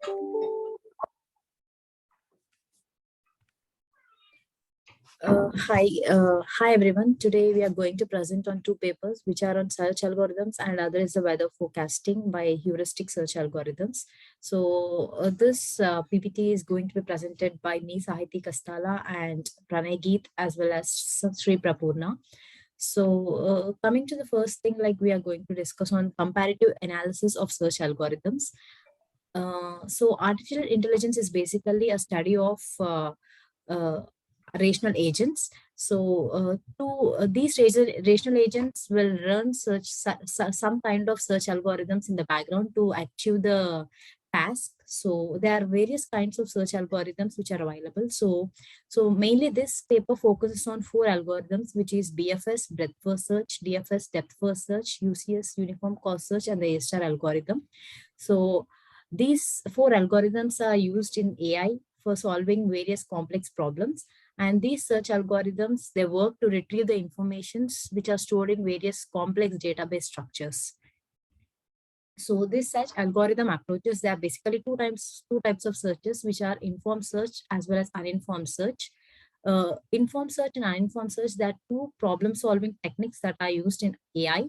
Hi everyone. Today we are going to present on two papers which are on search algorithms and other is the weather forecasting by heuristic search algorithms. So this PPT is going to be presented by me, Sahiti Kastala, and Pranay Geet, as well as Sri Prapurna. So coming to the first thing, like we are going to discuss on comparative analysis of search algorithms. So artificial intelligence is basically a study of uh, rational agents. So these rational agents will run some kind of search algorithms in the background to achieve the task. So there are various kinds of search algorithms which are available. So mainly this paper focuses on four algorithms, which is BFS, breadth first search, DFS, depth first search, UCS, uniform cost search, and the A-star algorithm. So these four algorithms are used in AI for solving various complex problems. And these search algorithms, they work to retrieve the informations which are stored in various complex database structures. So this search algorithm approaches, there are basically two types of searches, which are informed search as well as uninformed search. Informed search and uninformed search, there are two problem solving techniques that are used in AI.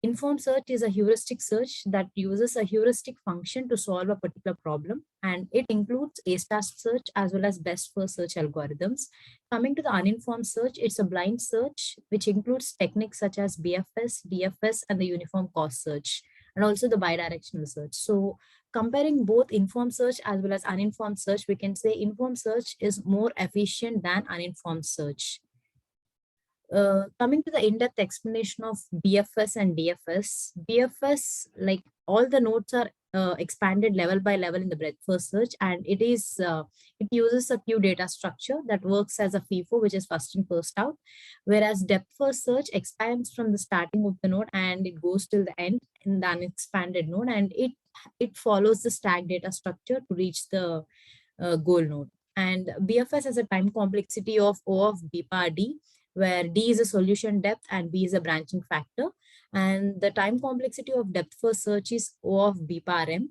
Informed search is a heuristic search that uses a heuristic function to solve a particular problem, and it includes A-star search as well as best first search algorithms. Coming to the uninformed search, it's a blind search which includes techniques such as BFS, DFS, and the uniform cost search, and also the bidirectional search. So comparing both informed search as well as uninformed search, we can say informed search is more efficient than uninformed search. Coming to the in-depth explanation of BFS and DFS, BFS, like all the nodes are expanded level by level in the breadth first search, and it uses a queue data structure that works as a FIFO, which is first in first out, whereas depth first search expands from the starting of the node and it goes till the end in the unexpanded node, and it follows the stack data structure to reach the goal node. And BFS has a time complexity of O of B bar D, where D is a solution depth and B is a branching factor. And the time complexity of depth first search is O of B bar M.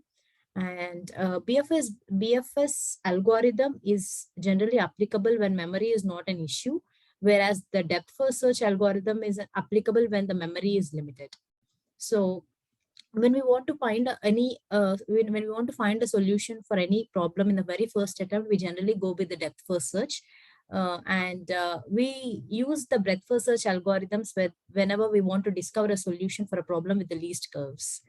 And BFS algorithm is generally applicable when memory is not an issue, whereas the depth first search algorithm is applicable when the memory is limited. So when we want to find when we want to find a solution for any problem in the very first attempt, we generally go with the depth first search. We use the breadth first search algorithms whenever we want to discover a solution for a problem with the least curves.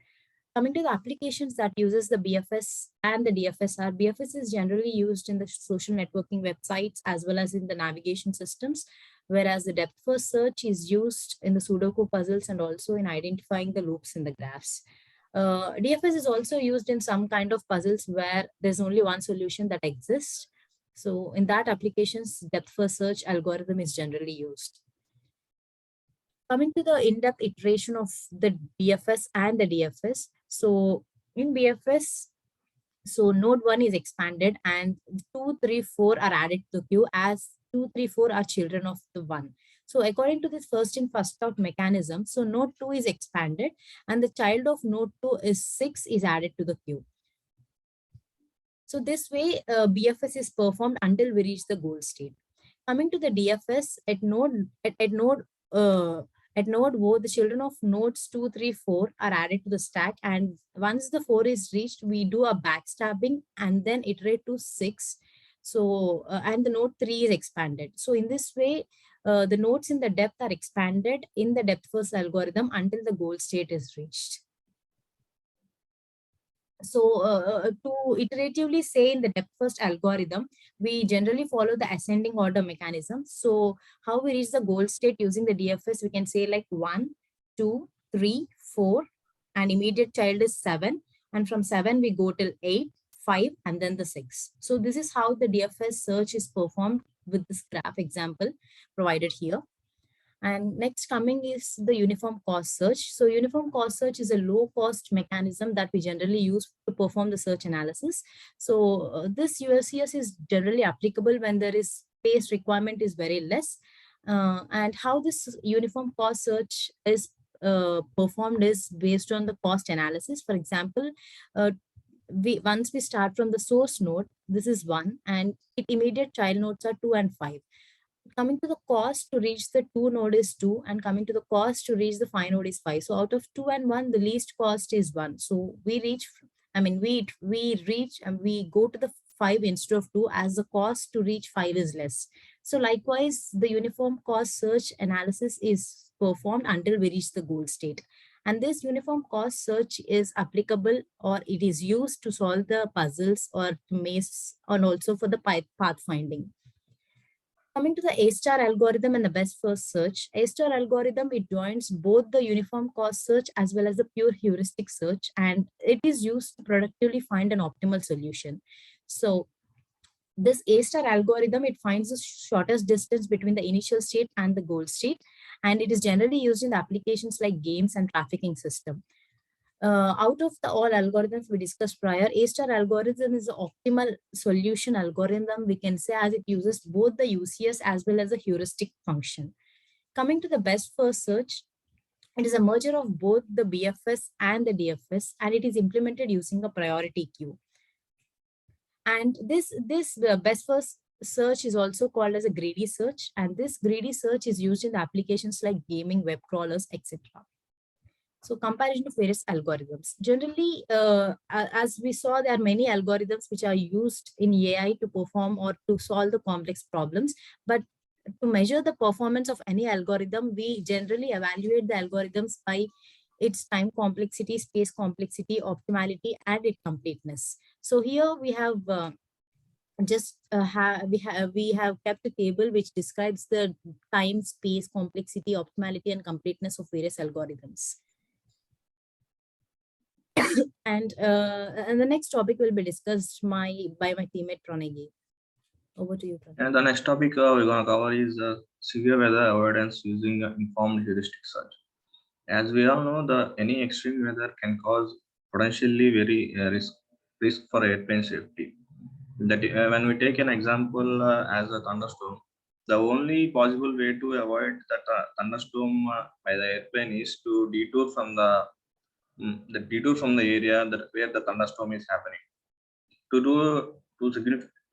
Coming to the applications that uses the BFS and the DFS, BFS is generally used in the social networking websites as well as in the navigation systems, whereas the depth first search is used in the Sudoku puzzles and also in identifying the loops in the graphs. DFS is also used in some kind of puzzles where there's only one solution that exists. So in that applications, depth first search algorithm is generally used. Coming to the in-depth iteration of the BFS and the DFS. So in BFS, so node 1 is expanded and 2, 3, 4 are added to the queue as 2, 3, 4 are children of the 1. So according to this first in first out mechanism, so node 2 is expanded and the child of node 2 is 6 is added to the queue. So this way BFS is performed until we reach the goal state. Coming to the DFS, at node O, the children of nodes 2, 3, 4 are added to the stack, and once the 4 is reached, we do a backstabbing and then iterate to 6. So and the node 3 is expanded. So in this way, the nodes in the depth are expanded in the depth first algorithm until the goal state is reached. So to iteratively say in the depth first algorithm, we generally follow the ascending order mechanism. So how we reach the goal state using the DFS, we can say like 1, 2, 3, 4, and immediate child is 7. And from 7, we go till 8, 5, and then the 6. So this is how the DFS search is performed with this graph example provided here. And next coming is the uniform cost search. So uniform cost search is a low cost mechanism that we generally use to perform the search analysis. So this USCS is generally applicable when there is space requirement is very less. And how this uniform cost search is performed is based on the cost analysis. For example, once we start from the source node, this is 1, and its immediate child nodes are 2 and 5. Coming to the cost to reach the 2 node is 2, and coming to the cost to reach the 5 node is 5. So out of 2 and 1, the least cost is 1. So we reach, we reach and we go to the 5 instead of 2, as the cost to reach 5 is less. So likewise, the uniform cost search analysis is performed until we reach the goal state. And this uniform cost search is applicable, or it is used to solve the puzzles or maze, and also for the pathfinding. Coming to the A-star algorithm and the best first search, A-star algorithm, it joins both the uniform cost search as well as the pure heuristic search, and it is used to productively find an optimal solution. So this A-star algorithm, it finds the shortest distance between the initial state and the goal state, and it is generally used in applications like games and trafficking system. Out of the all algorithms we discussed prior, A-star algorithm is the optimal solution algorithm, we can say, as it uses both the UCS as well as the heuristic function. Coming to the best first search, it is a merger of both the BFS and the DFS, and it is implemented using a priority queue. And this best first search is also called as a greedy search, and this greedy search is used in applications like gaming, web crawlers, etc. So comparison of various algorithms. Generally, as we saw, there are many algorithms which are used in AI to perform or to solve the complex problems. But to measure the performance of any algorithm, we generally evaluate the algorithms by its time complexity, space complexity, optimality, and its completeness. So here we have we have kept a table which describes the time, space, complexity, optimality, and completeness of various algorithms. And the next topic will be discussed by my teammate Pranay. Over to you, Pranay. And the next topic we're going to cover is severe weather avoidance using informed heuristic search. As we all know, any extreme weather can cause potentially very risk for airplane safety. That when we take an example as a thunderstorm, the only possible way to avoid that thunderstorm by the airplane is to detour from the area where the thunderstorm is happening.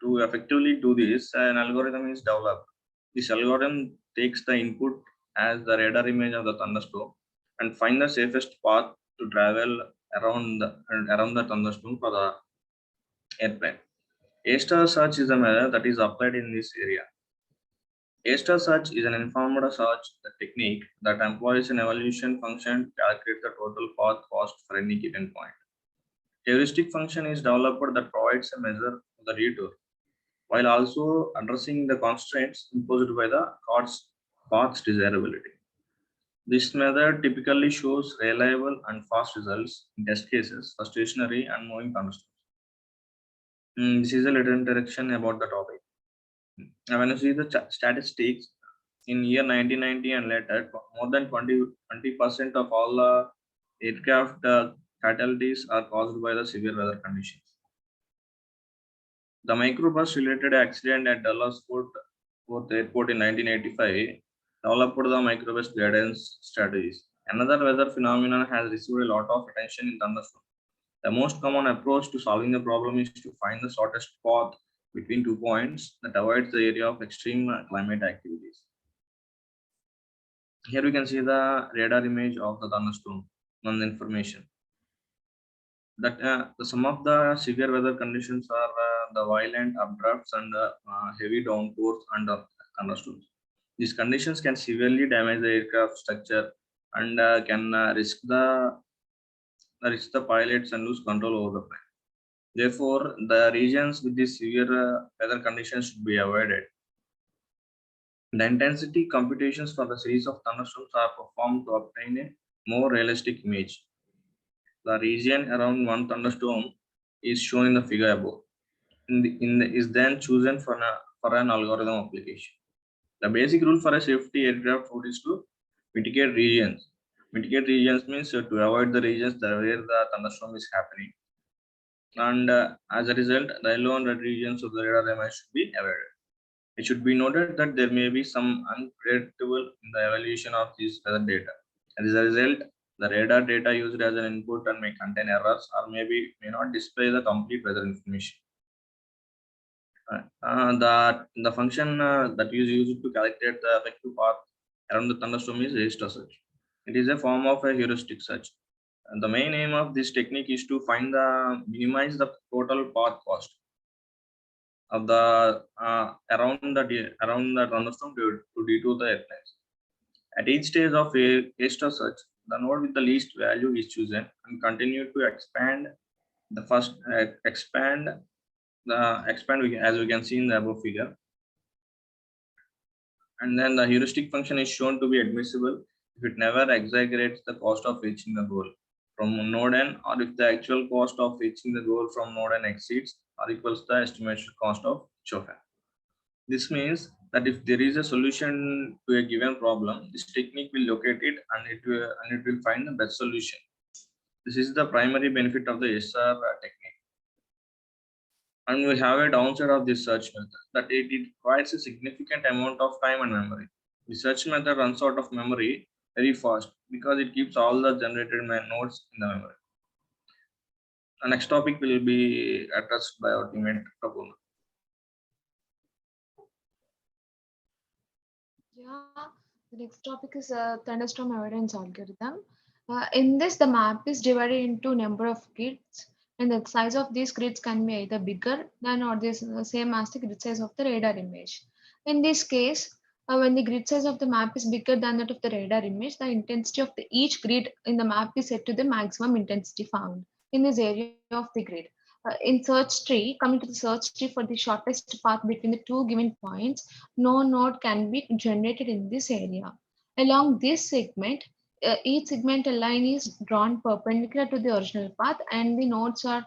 To effectively do this, an algorithm is developed. This algorithm takes the input as the radar image of the thunderstorm and find the safest path to travel around the thunderstorm for the airplane. A-star search is a method that is applied in this area. A-star search is an informed search technique that employs an evaluation function to calculate the total path cost for any given point. Heuristic function is developed that provides a measure of the detour, while also addressing the constraints imposed by the path's desirability. This method typically shows reliable and fast results in test cases for stationary and moving thunderstorms. This is a little introduction about the topic. Now, when you see the statistics, in year 1990 and later, more than 20% of all the aircraft fatalities are caused by the severe weather conditions. The microbus related accident at Dallas Fort Worth Airport in 1985 developed the microbus guidance strategies. Another weather phenomenon has received a lot of attention in thunderstorms. The most common approach to solving the problem is to find the shortest path between 2 points that avoids the area of extreme climate activities. Here we can see the radar image of the thunderstorm on the information. That some of the severe weather conditions are the violent updrafts and heavy downpours and thunderstorms. These conditions can severely damage the aircraft structure and can risk the pilots and lose control over the plane. Therefore, the regions with these severe weather conditions should be avoided. The intensity computations for the series of thunderstorms are performed to obtain a more realistic image. The region around one thunderstorm is shown in the figure above. Is then chosen for an algorithm application. The basic rule for a safety aircraft route is to mitigate regions. Mitigate regions means to avoid the regions where the thunderstorm is happening. And as a result, the yellow and red regions of the radar image should be avoided. It should be noted that there may be some unpredictable in the evaluation of these weather data. As a result, The radar data used as an input and may contain errors or maybe may not display the complete weather information. The function that is used to calculate the effective path around the thunderstorm is Heuristic search. It is a form of a heuristic search. And the main aim of this technique is to minimize the total path cost of the around the thunderstorm to detour the airplanes. At each stage of a star search, the node with the least value is chosen and continue to expand the first as we can see in the above figure. And then the heuristic function is shown to be admissible if it never exaggerates the cost of reaching the goal from node n, or if the actual cost of reaching the goal from node n exceeds or equals the estimated cost of each of n. This means that if there is a solution to a given problem, this technique will locate it and it will find the best solution. This is the primary benefit of the SR technique. And we have a downside of this search method, that it requires a significant amount of time and memory. The search method runs out of memory very fast because it keeps all the generated nodes in the memory. The next topic will be addressed by our teammate Prabhu. Yeah, the next topic is thunderstorm avoidance algorithm. In this, the map is divided into number of grids, and the size of these grids can be either bigger than or the same as the grid size of the radar image. In this case, when the grid size of the map is bigger than that of the radar image, the intensity of each grid in the map is set to the maximum intensity found in this area of the grid. In search tree, coming to the search tree for the shortest path between the two given points, no node can be generated in this area. Along this segment, each segmental line is drawn perpendicular to the original path and the nodes are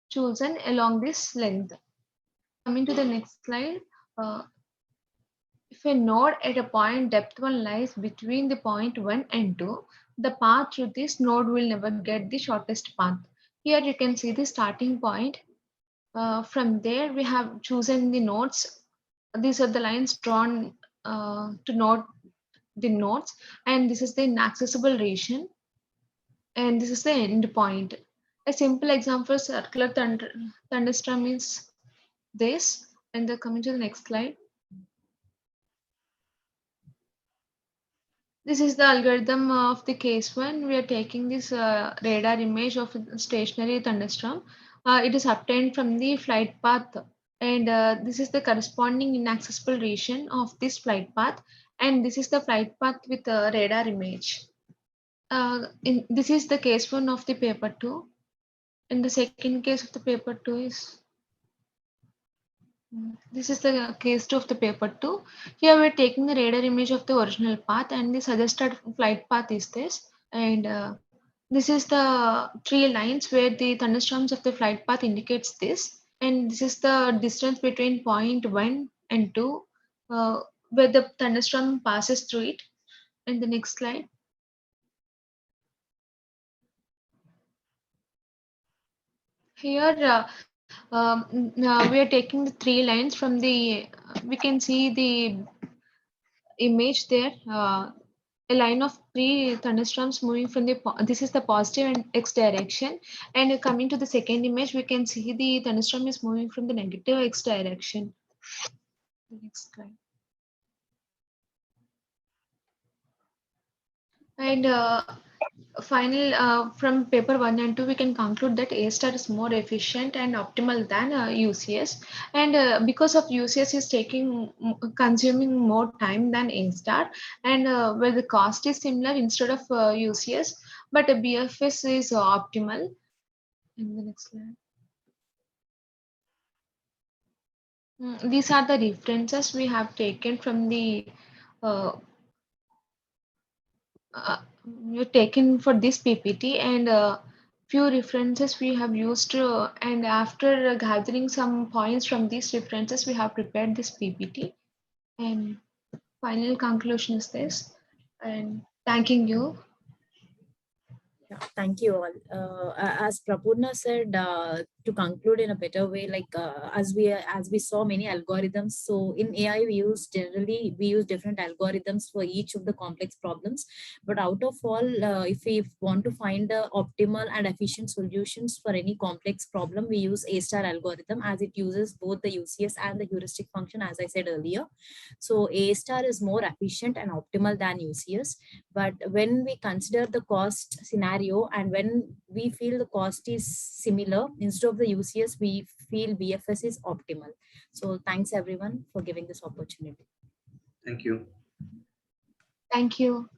chosen along this length. Coming to the next slide, uh, if a node at a point depth 1 lies between the point 1 and 2, the path through this node will never get the shortest path. Here you can see the starting point. From there, we have chosen the nodes. These are the lines drawn to note the nodes, and this is the inaccessible region, and this is the end point. A simple example of circular thunderstorm is this, and then coming to the next slide. This is the algorithm of the case one. We are taking this radar image of a stationary thunderstorm. It is obtained from the flight path, and this is the corresponding inaccessible region of this flight path, and this is the flight path with a radar image. This is the case one of the paper two. In the second case of the paper two is this is the case two of the paper two. Here we're taking the radar image of the original path, and the suggested flight path is this. And this is the three lines where the thunderstorms of the flight path indicates this. And this is the distance between point 1 and 2 where the thunderstorm passes through it. In the next slide. Here we are taking the three lines from the, we can see the image there, a line of three thunderstorms moving from the, this is the positive and x direction, and coming to the second image we can see the thunderstorm is moving from the negative x direction. The next slide. And final from paper 1 and 2 we can conclude that A star is more efficient and optimal than UCS, and because of UCS is consuming more time than A star, and where the cost is similar instead of UCS, but BFS is optimal. In the next slide. These are the references we have taken from the uh, taken for this PPT, and few references we have used, and after gathering some points from these references we have prepared this PPT, and final conclusion is this, and thanking you. Thank you all. As Prapurna said, to conclude in a better way, like as we saw many algorithms. So in AI, we use different algorithms for each of the complex problems. But out of all, if we want to find the optimal and efficient solutions for any complex problem, we use A-star algorithm, as it uses both the UCS and the heuristic function, as I said earlier. So A-star is more efficient and optimal than UCS. But when we consider the cost scenario and when we feel the cost is similar, instead of the UCS, we feel BFS is optimal. So thanks everyone for giving this opportunity. Thank you. Thank you.